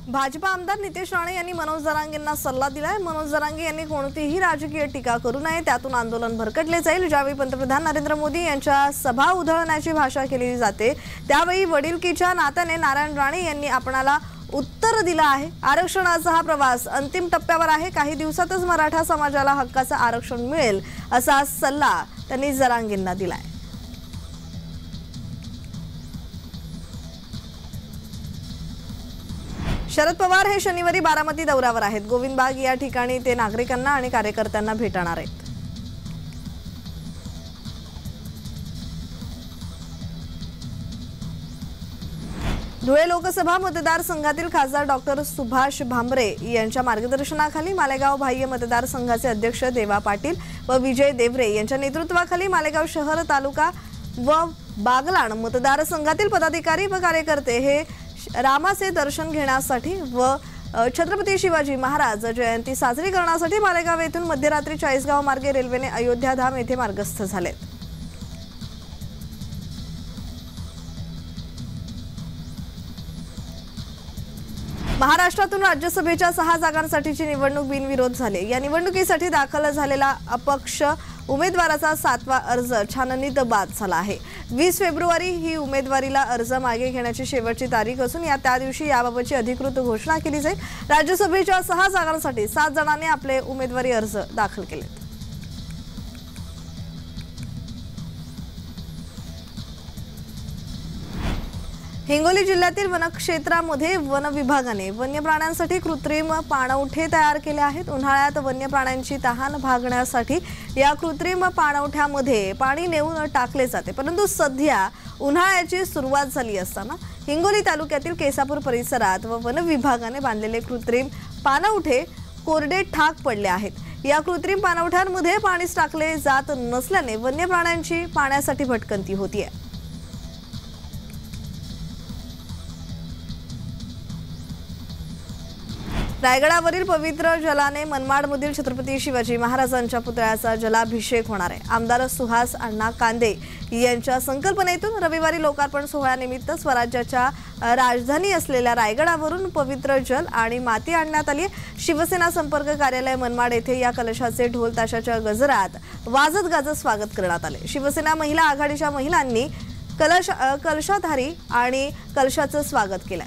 भाजपा आमदार नितेश राणे यांनी मनोज जरांगेंना सल्ला दिलाय। मनोज जरांगे यांनी कोणतीही राजकीय टीका करू नये, त्यातून आंदोलन भरकटले जाईल। ज्यावेळी पंतप्रधान नरेंद्र मोदी यांच्या सभा उधळण्याची भाषा केली जाते त्यावेळी वडिलकीच्या नात्याने नारायण राणे यांनी आपणाला उत्तर दिलं आहे। आरक्षणाचा हा प्रवास अंतिम टप्प्यावर आहे। काही दिवसातच मराठा समाजाला हक्काचं आरक्षण मिळेल असा सल्ला त्यांनी जरांगेंना दिलाय। शरद पवार हे शनिवारी बारामती दौऱ्यावर आहेत। गोविंदबाग या ठिकाणी ते नागरिकांना आणि कार्यकर्त्यांना भेटणार आहेत। धुळे लोकसभा मतदारसंघातील खासदार डॉक्टर सुभाष भामरे यांच्या मार्गदर्शनाखाली मालेगाव बाह्य मतदारसंघाचे अध्यक्ष देवा पाटील व विजय देवरे यांच्या नेतृत्वाखाली मालेगाव शहर, तालुका व बागलाण मतदारसंघातील पदाधिकारी व कार्यकर्ते हे रामाचे दर्शन घेण्यासाठी व छत्रपती शिवाजी महाराज जयंती साजरी करण्यासाठी मालेगाव येथून मध्यरात्री चाळीसगाव मार्गे रेल्वेने अयोध्या धाम येथे मार्गस्थ झालेत। महाराष्ट्रातून राज्यसभेच्या 6 जागांसाठीची निवडणूक बिनविरोध झाली। या निवडणुकीसाठी दाखल झालेला अपक्ष उमेदवाराचा 7वा अर्ज छाननीत बाद झाला आहे। 20 फेब्रुवारी ही उमेदवारीला अर्ज मागे घेण्याची शेवटची तारीख असून त्या दिवशी याबाबतची अधिकृत घोषणा केली जाईल। राज्यसभेच्या 6 जागांसाठी 7 जणांनी आपले उमेदवारी अर्ज दाखल केले। हिंगोली जिल्ह्यातील वनक्षेत्रामध्ये वन विभागाने वन्य प्राण्यांसाठी कृत्रिम पाणवठे तयार केले आहेत। उन्हाळ्यात वन्य प्राण्यांची तहान भागण्यासाठी या कृत्रिम पाणवठ्यामध्ये पाणी नेऊन टाकले जाते, परंतु सध्या उन्हाळ्याची सुरुवात झाली असताना हिंगोली तालुक्यातील केसापूर परिसरात वन विभागाने बांधलेले कृत्रिम पाणवठे कोरडे ठाक पडले आहेत। या कृत्रिम पाणवठ्यांमध्ये पाणीच टाकले जात नसल्याने वन्य प्राण्यांची पाण्यासाठी भटकंती होतीये। रायगडावरील पवित्र जलाने मनमाडमधील छत्रपती शिवाजी महाराजांच्या पुतळ्याचा जलाभिषेक होणार आहे। आमदार सुहास अण्णा कांदे यांच्या संकल्पनेतून रविवारी लोकार्पण सोहळ्यानिमित्त स्वराज्याच्या राजधानी असलेल्या रायगडावरून पवित्र जल आणि माती आणण्यात आली आहे। शिवसेना संपर्क कार्यालय मनमाड येथे या कलशाचे ढोल ताशाच्या गजरात वाजत गाजत स्वागत करण्यात आले। शिवसेना महिला आघाडीच्या महिलांनी कलशाधारी आणि कलशाचं स्वागत केलं।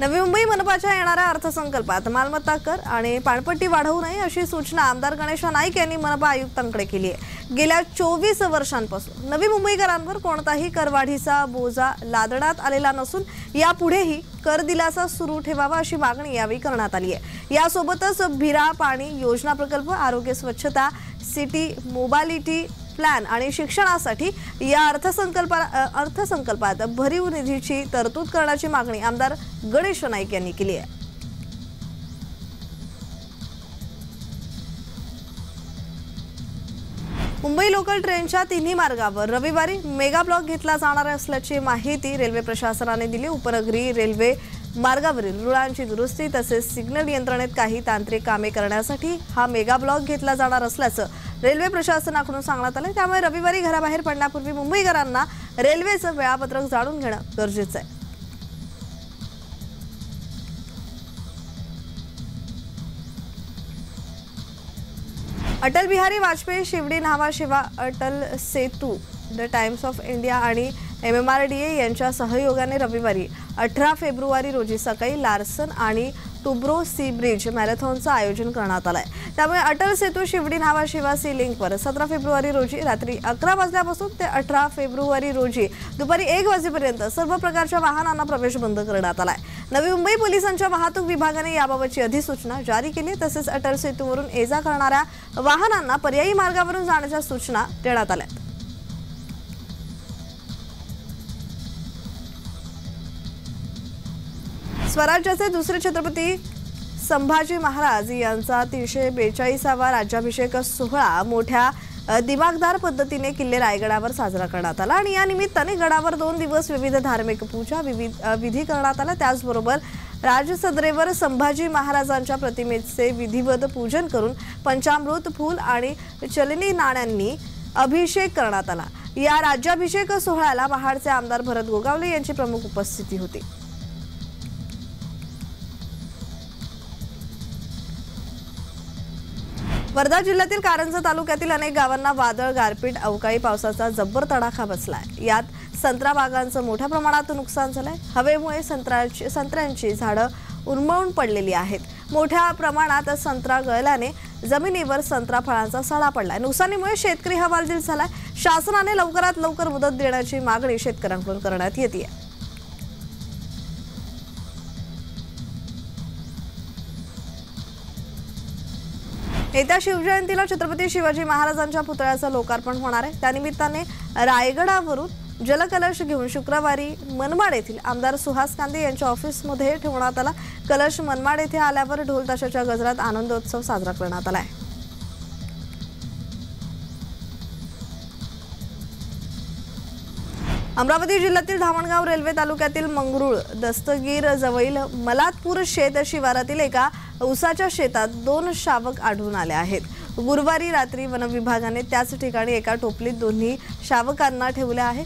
नवी मुंबई मनपाच्या येणाऱ्या अर्थसंकल्पात मालमत्ता कर आणि पाणपट्टी वाढवू नये अशी सूचना आमदार गणेश नाईक यांनी मनपा आयुक्तांकडे केली आहे। गेल्या 24 वर्षांपासून नवी मुंबईकरांवर कोणताही करवाढीचा बोजा लादण्यात आलेला नसून यापुढेही कर दिलासा सुरू ठेवावा अशी मागणी यावेळी करण्यात आली आहे। यासोबतच भिरा पाणी योजना प्रकल्प, आरोग्य, स्वच्छता, सिटी मोबालिटी प्लॅन आणि शिक्षणासाठी या अर्थसंकल्पात भरीव निधीची तरतूद करण्याची मागणी आमदार गणेश नाईक यांनी केली आहे। मुंबई लोकल ट्रेनच्या तिन्ही मार्गावर रविवारी मेगा ब्लॉक घेतला जाणार असल्याची माहिती रेल्वे प्रशासनाने दिली। उपनगरी रेल्वे मार्गावरील रुळांची दुरुस्ती तसेच सिग्नल यंत्रणेत काही तांत्रिक कामे करण्यासाठी हा मेगा ब्लॉक घेतला जाणार असल्याचं रेल्वे प्रशासनाकडून सांगण्यात आलं। त्यामुळे रविवारी घराबाहेर पडण्यापूर्वी मुंबईकरांना रेल्वेचं वेळापत्रक जाणून घेणं गरजेचं आहे। Atal Bihari Vajpayee Shivdi Nhava Shiva Atal Setu, the times of India आणि MMRDA यांच्या सहयोगाने रविवारी 18 फेब्रुवारी रोजी सकाळी लार्सन आणि टुब्रो सी ब्रिज मॅरेथॉनचं आयोजन करण्यात आलंय। त्यामुळे अटल सेतू शिवडी न्हावा शिवा सी लिंकवर 17 फेब्रुवारी रोजी रात्री 11 वाजल्यापासून ते 18 फेब्रुवारी रोजी दुपारी 1 वाजेपर्यंत सर्व प्रकारच्या वाहनांना प्रवेश बंद करण्यात आलाय। नवी मुंबई पोलिसांच्या वाहतूक विभागाने याबाबतची अधिसूचना जारी केली। तसेच अटल सेतूवरून ये-जा करणाऱ्या वाहनांना पर्यायी मार्गावरून जाण्याच्या सूचना देण्यात आल्या। स्वराज्याचे दुसरे छत्रपती संभाजी महाराज यांचा 342वा राज्याभिषेक सोहळा मोठ्या दिमागदार पद्धतीने किल्ले रायगडावर साजरा करण्यात आला आणि या निमित्ताने गडावर 2 दिवस विविध धार्मिक पूजा विधी करण्यात आला। त्याचबरोबर राजसदरेवर संभाजी महाराजांच्या प्रतिमेचे विधिवत पूजन करून पंचामृत, फूल आणि चलनी नाण्यांनी अभिषेक करण्यात आला। या राज्याभिषेक सोहळ्याला महाडचे आमदार भरत गोगावले यांची प्रमुख उपस्थिती होती। वर्धा जिल्ह्यातील कारंजा तालुक्यातील अनेक गावांना वादळ, गारपीट, अवकाळी पावसाचा जब्बर तडाखा बसलाय। यात संत्रा बागांचं मोठ्या प्रमाणात नुकसान झालंय। हवेमुळे संत्र्यांची झाडं उन्मळून पडलेली आहेत। मोठ्या प्रमाणात संत्रा गळल्याने जमिनीवर संत्रा फळांचा सडा पडलाय। नुकसानीमुळे शेतकरी हवालदिल झालाय। शासनाने लवकरात लवकर मदत देण्याची मागणी शेतकऱ्यांकडून करण्यात येते। येत्या शिवजयंतीला छत्रपती शिवाजी महाराजांच्या पुतळ्याचं लोकार्पण होणार आहे। त्यानिमित्ताने रायगडावरून जलकलश घेऊन शुक्रवारी मनमाड येथील आमदार सुहास कांदे यांच्या ऑफिसमध्ये ठेवण्यात आला। कलश मनमाड येथे आल्यावर ढोल ताशाच्या गजरात आनंदोत्सव साजरा करण्यात आला आहे। अमरावती जिल्ह्यातील धामणगाव रेल्वे तालुक्यातील मंगरुळ दस्तगीर जवळील मलातपूर शेत शिवारातील एका ऊसाच्या शेतात 2 शावक आढळून आले आहेत। गुरुवारी रात्री वन विभागाने त्याच ठिकाणी एका टोपलीत दोन्ही शावकांना ठेवले आहे।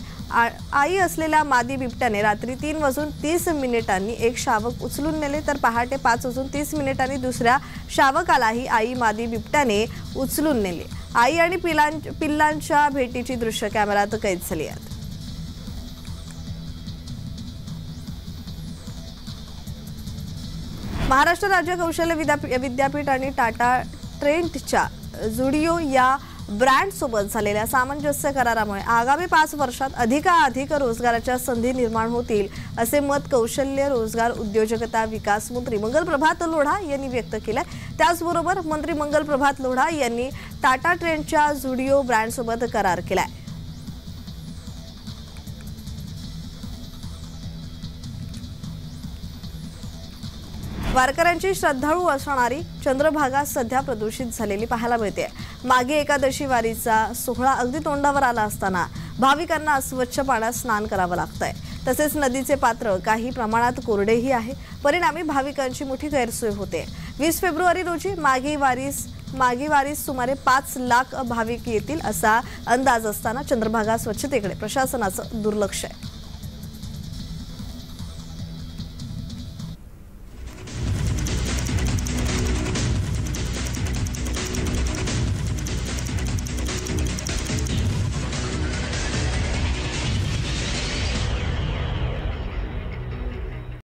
आई असलेल्या मादी बिबट्याने रात्री 3:30 एक शावक उचलून नेले, तर पहाटे 5:30 दुसऱ्या शावकालाही आई मादी बिबट्याने उचलून नेले। आई आणि पिल्लांच्या भेटीची दृश्य कॅमेऱ्यात कैद झाली आहेत। महाराष्ट्र राज्य कौशल्य विद्यापीठ आणि टाटा ट्रेंटच्या जुडिओ या ब्रँड सोबत झालेल्या सामंजस्य करारामुळे आगामी 5 वर्षात अधिकाधिक रोजगाराच्या संधी निर्माण होतील, असे मत कौशल्य, रोजगार, उद्योजकता विकास मंत्री मंगल प्रभात लोढा यांनी व्यक्त केले। त्याचबरोबर मंत्री मंगल प्रभात लोढा यांनी टाटा ट्रेंटच्या जुडिओ ब्रँड सोबत करार केलाय। वारकऱ्यांची श्रद्धाळू असणारी चंद्रभागा सध्या प्रदूषित झालेली पाहायला मिळते। मागे एकादशी वारीचा सोहळा अगदी तोंडावर आला असताना भाविकांना अस्वच्छ पाण्यात स्नान करावं लागतंय। तसेच नदीचे पात्र काही प्रमाणात कोरडेही आहे। परिणामी भाविकांची मोठी गैरसोय होते। 20 फेब्रुवारी रोजी मागी वारीस सुमारे 5 लाख भाविक येतील असा अंदाज असताना चंद्रभागा स्वच्छतेकडे प्रशासनाचं दुर्लक्ष आहे।